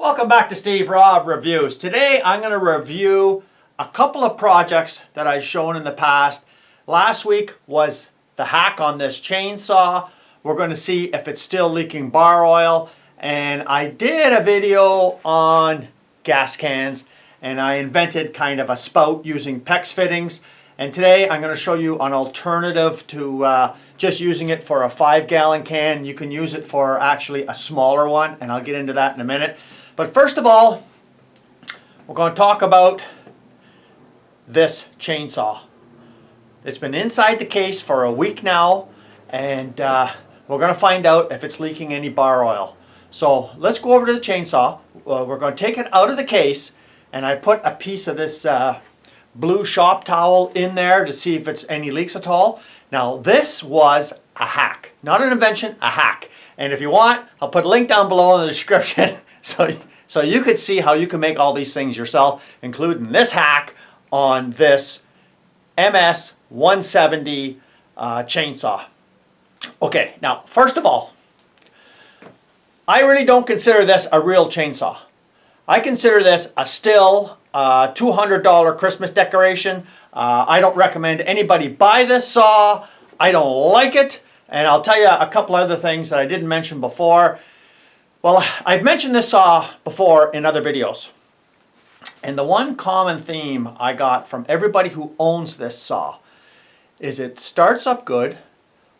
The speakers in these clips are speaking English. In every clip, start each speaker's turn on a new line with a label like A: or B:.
A: Welcome back to Steve Robb Reviews. Today I'm going to review a couple of projects that I've shown in the past. Last week was the hack on this chainsaw. We're going to see if it's still leaking bar oil. And I did a video on gas cans and I invented kind of a spout using PEX fittings. And today I'm going to show you an alternative to just using it for a 5-gallon can. You can use it for actually a smaller one, and I'll get into that in a minute. But first of all, we're going to talk about this chainsaw. It's been inside the case for a week now, and we're going to find out if it's leaking any bar oil. So let's go over to the chainsaw. We're going to take it out of the case, and I put a piece of this blue shop towel in there to see if it's any leaks at all. Now this was a hack, not an invention, a hack. And if you want, I'll put a link down below in the description so you could see how you can make all these things yourself, including this hack on this MS 170 chainsaw. Okay, now first of all, I really don't consider this a real chainsaw. I consider this a still $200 Christmas decoration. I don't recommend anybody buy this saw. I don't like it. And I'll tell you a couple other things that I didn't mention before. Well, I've mentioned this saw before in other videos. And the one common theme I got from everybody who owns this saw is it starts up good,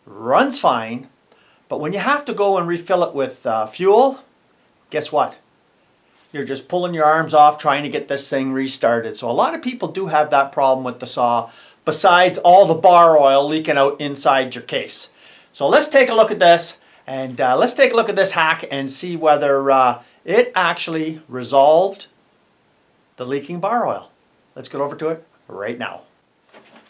A: runs fine, but when you have to go and refill it with fuel, guess what? You're just pulling your arms off trying to get this thing restarted. So a lot of people do have that problem with the saw, besides all the bar oil leaking out inside your case. So let's take a look at this, and let's take a look at this hack and see whether it actually resolved the leaking bar oil. Let's get over to it right now.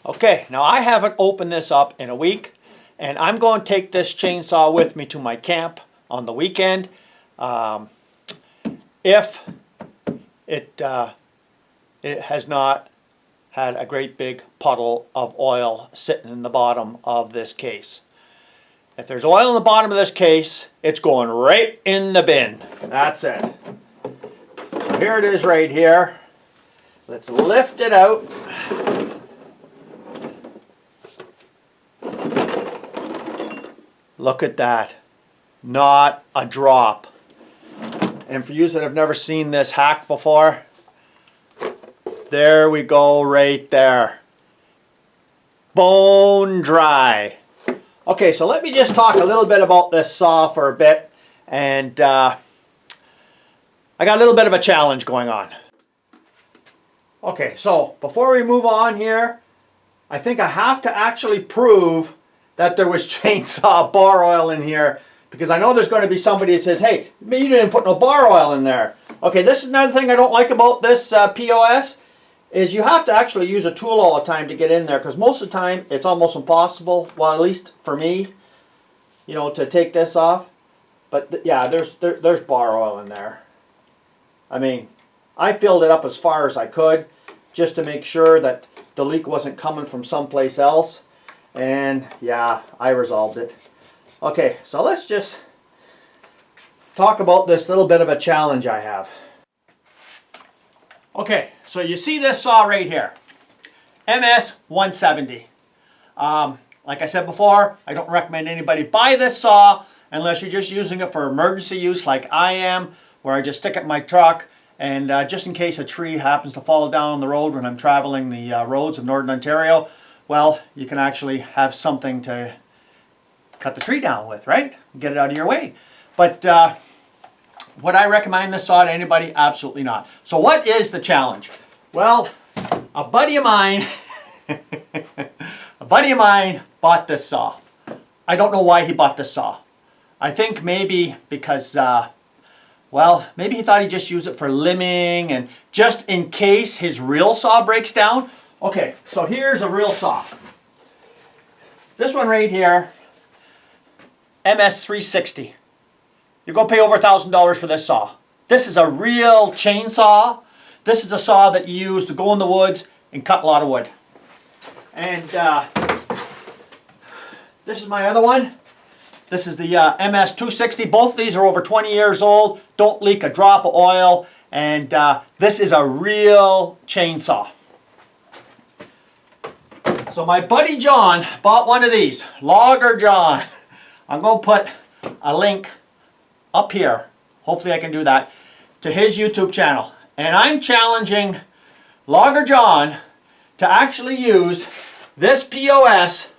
A: Okay, now I haven't opened this up in a week, and I'm going to take this chainsaw with me to my camp on the weekend. If it has not had a great big puddle of oil sitting in the bottom of this case. If there's oil in the bottom of this case, it's going right in the bin. That's it. So here it is right here. Let's lift it out. Look at that. Not a drop. And for you that have never seen this hack before, there we go right there. Bone dry. Okay, so let me just talk a little bit about this saw for a bit. And I got a little bit of a challenge going on. Okay, so before we move on here, I think I have to actually prove that there was chainsaw bar oil in here. Because I know there's going to be somebody that says, hey, you didn't put no bar oil in there. Okay, this is another thing I don't like about this POS, is you have to actually use a tool all the time to get in there. Because most of the time, it's almost impossible, well, at least for me, you know, to take this off. But yeah, there's bar oil in there. I mean, I filled it up as far as I could, just to make sure that the leak wasn't coming from someplace else. And yeah, I resolved it. Okay, so let's just talk about this little bit of a challenge I have. Okay, so you see this saw right here, MS 170. Like I said before, I don't recommend anybody buy this saw unless you're just using it for emergency use like I am, where I just stick it in my truck and just in case a tree happens to fall down on the road when I'm traveling the roads of Northern Ontario, well, you can actually have something to cut the tree down with, right? Get it out of your way. But would I recommend this saw to anybody? Absolutely not. So what is the challenge? Well, a buddy of mine, bought this saw. I don't know why he bought this saw. I think maybe because, well, maybe he thought he'd just use it for limbing and just in case his real saw breaks down. Okay, so here's a real saw. This one right here, MS 360. You're going to pay over $1,000 for this saw. This is a real chainsaw. This is a saw that you use to go in the woods and cut a lot of wood. And this is my other one. This is the MS260. Both of these are over 20 years old. Don't leak a drop of oil. And this is a real chainsaw. So my buddy John bought one of these. Logger John. I'm going to put a link up here. Hopefully I can do that. To his YouTube channel. And I'm challenging Logger John to actually use this POS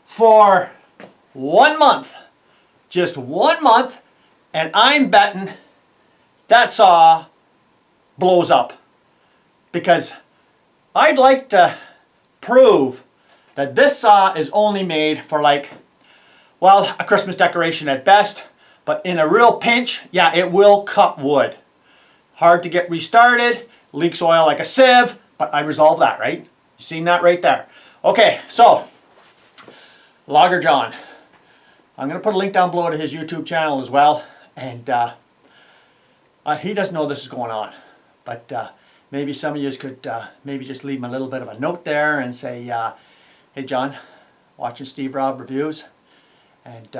A: for 1 month. Just 1 month, and I'm betting that saw blows up. Because I'd like to prove that this saw is only made for, like, well, a Christmas decoration at best, but in a real pinch, yeah, it will cut wood. Hard to get restarted, leaks oil like a sieve, but I resolved that, right? You seen that right there. Okay, so, Logger John. I'm going to put a link down below to his YouTube channel as well. And he doesn't know this is going on. But maybe some of you could maybe just leave him a little bit of a note there and say, hey John, watching Steve Rob Reviews, and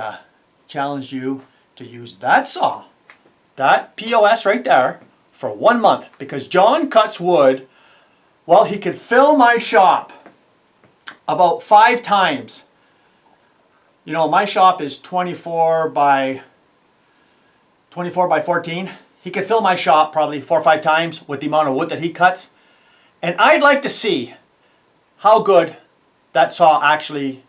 A: challenge you to use that saw, that POS right there, for 1 month. Because John cuts wood, well, he could fill my shop about 5 times. You know, my shop is 24 by 14. He could fill my shop probably 4 or 5 times with the amount of wood that he cuts. And I'd like to see how good that saw actually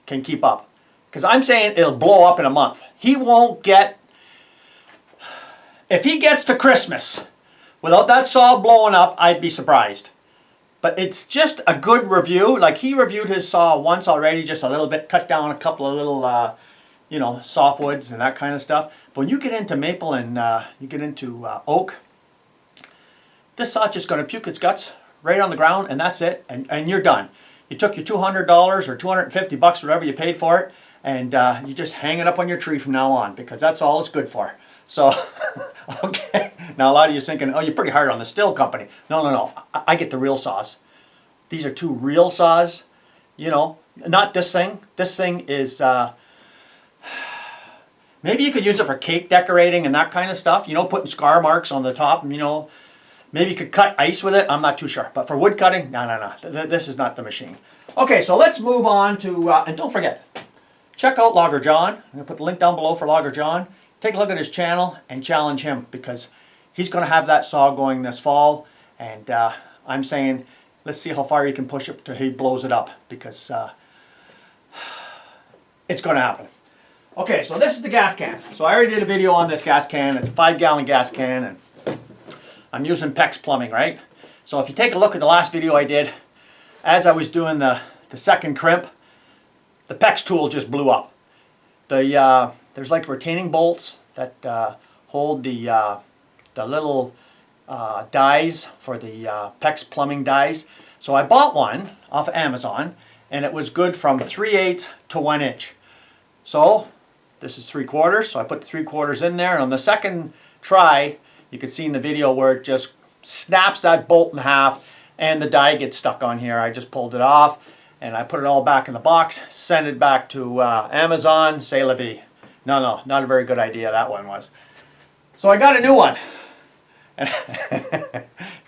A: can keep up. Because I'm saying it'll blow up in a month. He won't get, if he gets to Christmas without that saw blowing up, I'd be surprised. But it's just a good review. Like, he reviewed his saw once already, just a little bit, cut down a couple of little, you know, softwoods and that kind of stuff. But when you get into maple and you get into oak, this saw's just going to puke its guts right on the ground, and that's it, and you're done. You took your $200 or $250, whatever you paid for it, and you just hang it up on your tree from now on, because that's all it's good for. So, okay. Now a lot of you are thinking, oh, you're pretty hard on the Stihl company. No, no, no. I get the real saws. These are 2 real saws. You know, not this thing. This thing is, maybe you could use it for cake decorating and that kind of stuff. You know, putting scar marks on the top. You know, maybe you could cut ice with it. I'm not too sure. But for wood cutting, no, no, no. This is not the machine. Okay, so let's move on to, and don't forget, check out Logger John. I'm going to put the link down below for Logger John. Take a look at his channel and challenge him, because he's going to have that saw going this fall. And I'm saying, let's see how far he can push it till he blows it up, because it's going to happen. Okay, so this is the gas can. So I already did a video on this gas can. It's a 5-gallon gas can, and I'm using PEX plumbing, right? So if you take a look at the last video I did, as I was doing the second crimp, the PEX tool just blew up. There's like retaining bolts that hold the little dies for the PEX plumbing dies. So I bought one off of Amazon, and it was good from 3/8 to 1 inch. So this is 3/4, so I put the 3/4 in there, and on the second try, you can see in the video where it just snaps that bolt in half, and the die gets stuck on here. I just pulled it off, and I put it all back in the box, sent it back to Amazon, c'est la vie. No, no, not a very good idea, that one was. So I got a new one.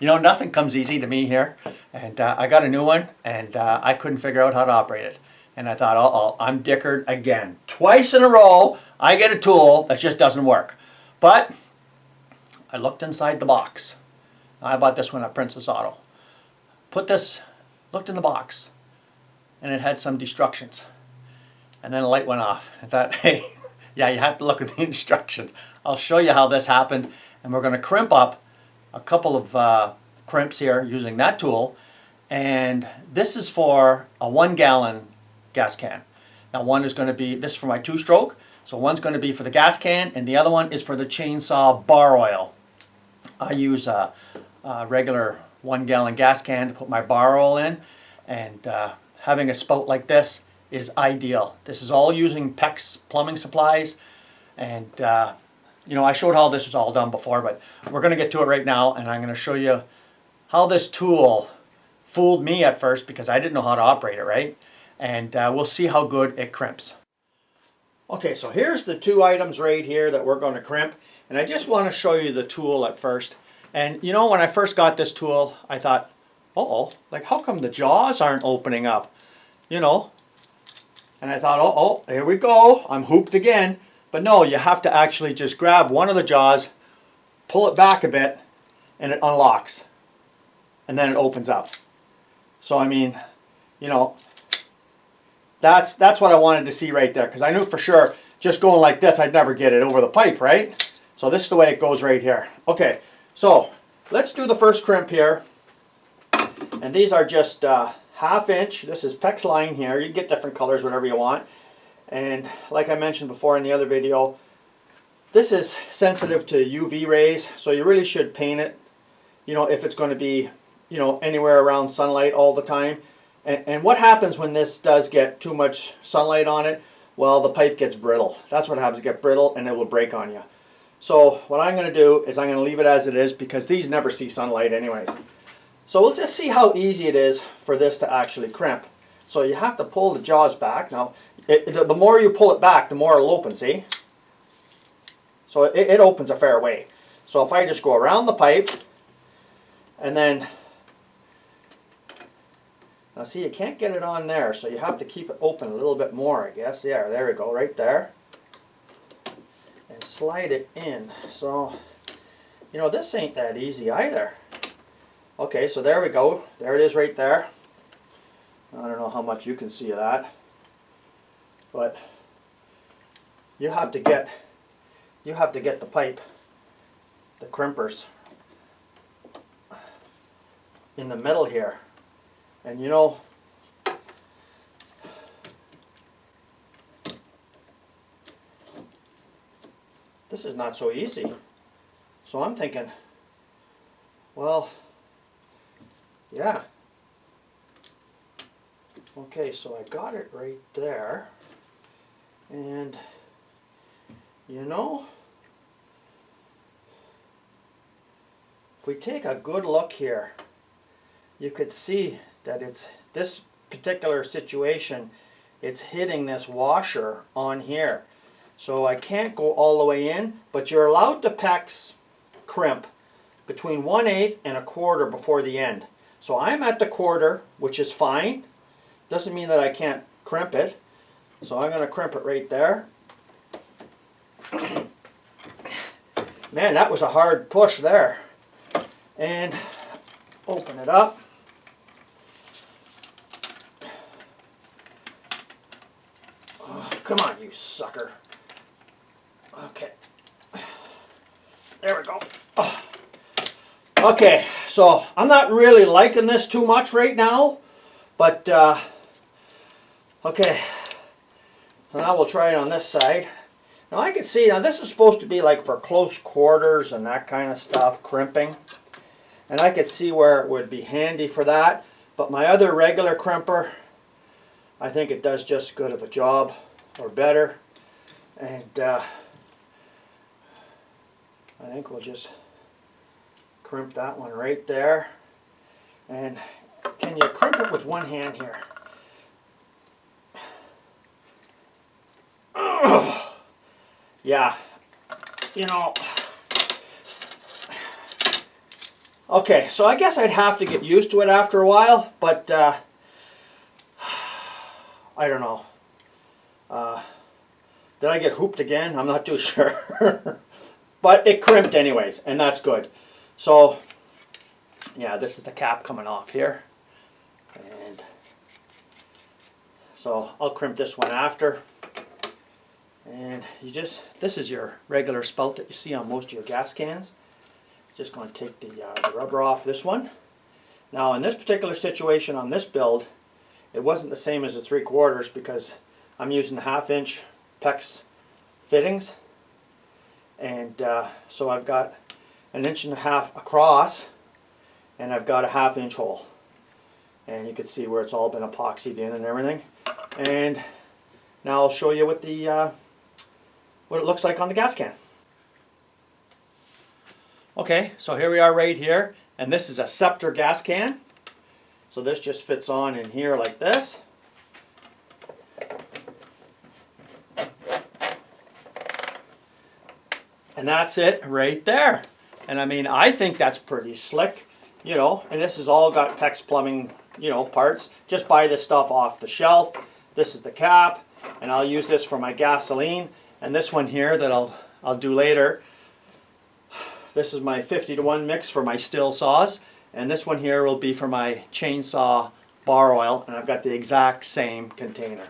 A: You know, nothing comes easy to me here. And I got a new one, and I couldn't figure out how to operate it. And I thought, uh-oh, I'm dickered again. Twice in a row, I get a tool that just doesn't work. But I looked inside the box. I bought this one at Princess Auto. Looked in the box, and it had some instructions. And then the light went off. I thought, hey, yeah, you have to look at the instructions. I'll show you how this happened, and we're going to crimp up a couple of crimps here using that tool. And this is for a 1-gallon gas can. Now one is going to be, this is for my 2-stroke, so one's going to be for the gas can, and the other one is for the chainsaw bar oil. I use a regular 1-gallon gas can to put my bar oil in, and having a spout like this is ideal. This is all using PEX plumbing supplies, and you know, I showed how this was all done before, but we're going to get to it right now, and I'm going to show you how this tool fooled me at first because I didn't know how to operate it, right? And we'll see how good it crimps. Okay, so here's the two items right here that we're going to crimp, and I just want to show you the tool at first. And you know, when I first got this tool, I thought, uh-oh, like how come the jaws aren't opening up? You know, and I thought, oh, here we go, I'm hooped again. But no, you have to actually just grab one of the jaws, pull it back a bit, and it unlocks. And then it opens up. So I mean, you know, that's what I wanted to see right there, because I knew for sure just going like this I'd never get it over the pipe, right? So this is the way it goes right here. Okay, so let's do the first crimp here. And these are just 1/2 inch. This is PEX line here. You can get different colors, whatever you want. And like I mentioned before in the other video, this is sensitive to UV rays, so you really should paint it, you know, if it's going to be, you know, anywhere around sunlight all the time. And what happens when this does get too much sunlight on it? Well, the pipe gets brittle. That's what happens, get brittle, and it will break on you. So what I'm going to do is I'm going to leave it as it is, because these never see sunlight anyways. So let's just see how easy it is for this to actually crimp. So you have to pull the jaws back. Now, the more you pull it back, the more it'll open, see? So it opens a fair way. So if I just go around the pipe, and then, now see, you can't get it on there, so you have to keep it open a little bit more, I guess. Yeah, there we go, right there. And slide it in. So, you know, this ain't that easy either. Okay, so there we go. There it is right there. I don't know how much you can see of that. But you have to get the pipe, the crimpers, in the middle here. And you know, this is not so easy. So I'm thinking, well, yeah. Okay, so I got it right there. And you know, if we take a good look here, you could see that it's this particular situation, it's hitting this washer on here. So I can't go all the way in, but you're allowed to PEX crimp between 1/8 and 1/4 before the end. So I'm at the 1/4, which is fine. Doesn't mean that I can't crimp it. So I'm going to crimp it right there. Man, that was a hard push there. And open it up. Oh, come on, you sucker. Okay. There we go. Oh. Okay, so I'm not really liking this too much right now, but okay. So now we'll try it on this side. Now I can see, now this is supposed to be like for close quarters and that kind of stuff, crimping. And I could see where it would be handy for that. But my other regular crimper, I think it does just as good of a job, or better. And I think we'll just crimp that one right there. And can you crimp it with one hand here? Yeah, you know. Okay, so I guess I'd have to get used to it after a while, but I don't know. Did I get hooped again? I'm not too sure. But it crimped anyways, and that's good. So, yeah, this is the cap coming off here. And so I'll crimp this one after. And you just, this is your regular spout that you see on most of your gas cans. Just going to take the rubber off this one. Now in this particular situation on this build, it wasn't the same as the 3/4 because I'm using the 1/2 inch PEX fittings. And so I've got 1.5 inches across, and I've got a 1/2 inch hole. And you can see where it's all been epoxied in and everything. And now I'll show you what the what it looks like on the gas can. Okay, so here we are right here, and this is a Scepter gas can. So this just fits on in here like this. And that's it right there. And I mean, I think that's pretty slick, you know, and this has all got PEX plumbing, you know, parts. Just buy this stuff off the shelf. This is the cap, and I'll use this for my gasoline. And this one here that I'll do later, this is my 50-to-1 mix for my Stihl saws. And this one here will be for my chainsaw bar oil, and I've got the exact same container.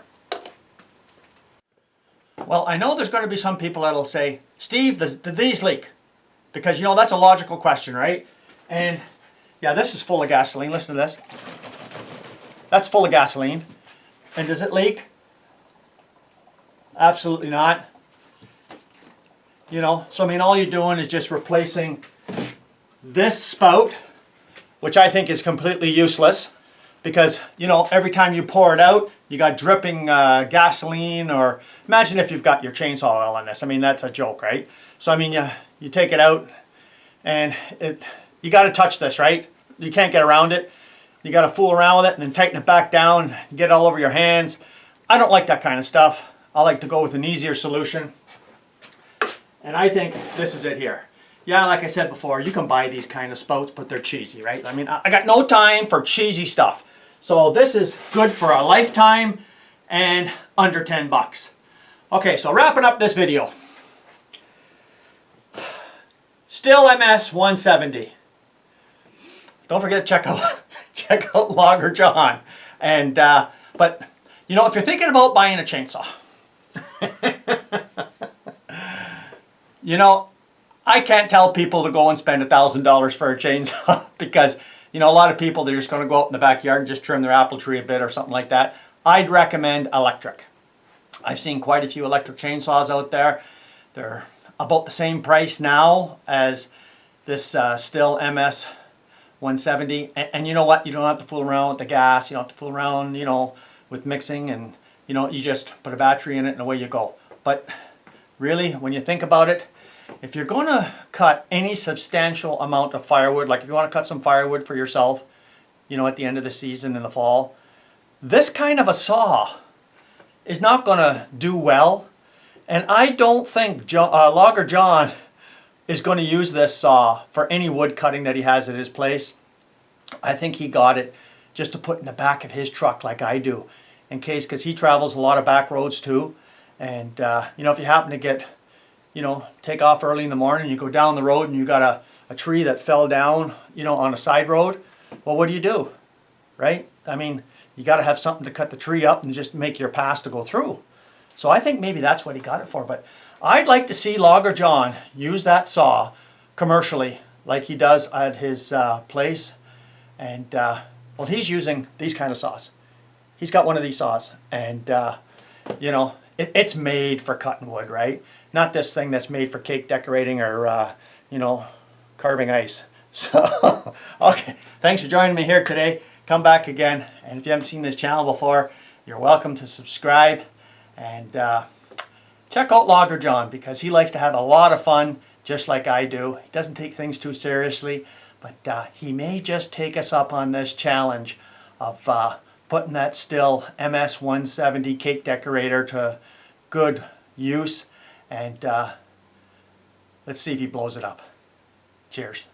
A: Well, I know there's going to be some people that'll say, Steve, did these leak? Because, you know, that's a logical question, right? And yeah, this is full of gasoline. Listen to this. That's full of gasoline. And does it leak? Absolutely not. You know, so I mean, all you're doing is just replacing this spout, which I think is completely useless, because, you know, every time you pour it out, you got dripping gasoline. Or imagine if you've got your chainsaw oil on this. I mean, that's a joke, right? So I mean, you take it out, and you got to touch this, right? You can't get around it. You got to fool around with it and then tighten it back down, get it all over your hands. I don't like that kind of stuff. I like to go with an easier solution. And I think this is it here. Yeah, like I said before, you can buy these kind of spouts, but they're cheesy, right? I mean, I got no time for cheesy stuff. So this is good for a lifetime and under 10 bucks. Okay, so wrapping up this video. Stihl MS 170. Don't forget to check out Logger John. And but you know, if you're thinking about buying a chainsaw, you know, I can't tell people to go and spend $1,000 for a chainsaw because, you know, a lot of people, they're just going to go out in the backyard and just trim their apple tree a bit or something like that. I'd recommend electric. I've seen quite a few electric chainsaws out there. They're about the same price now as this Stihl MS 170. And you know what? You don't have to fool around with the gas. You don't have to fool around, you know, with mixing. And, you know, you just put a battery in it and away you go. But really, when you think about it, if you're going to cut any substantial amount of firewood, like if you want to cut some firewood for yourself, you know, at the end of the season in the fall, this kind of a saw is not going to do well. And I don't think Logger John is going to use this saw for any wood cutting that he has at his place. I think he got it just to put in the back of his truck like I do, in case, because he travels a lot of back roads too. And, you know, if you happen to get, you know, take off early in the morning, you go down the road and you got a tree that fell down, you know, on a side road, well, what do? Right? I mean, you got to have something to cut the tree up and just make your pass to go through. So I think maybe that's what he got it for. But I'd like to see Logger John use that saw commercially like he does at his place. And, well, he's using these kind of saws. He's got one of these saws. And, you know, it's made for cutting wood, right? Not this thing that's made for cake decorating or, you know, carving ice. So, okay, thanks for joining me here today. Come back again. And if you haven't seen this channel before, you're welcome to subscribe. And check out Logger John, because he likes to have a lot of fun, just like I do. He doesn't take things too seriously, but he may just take us up on this challenge of putting that Stihl MS 170 cake decorator to good use. And let's see if he blows it up. Cheers.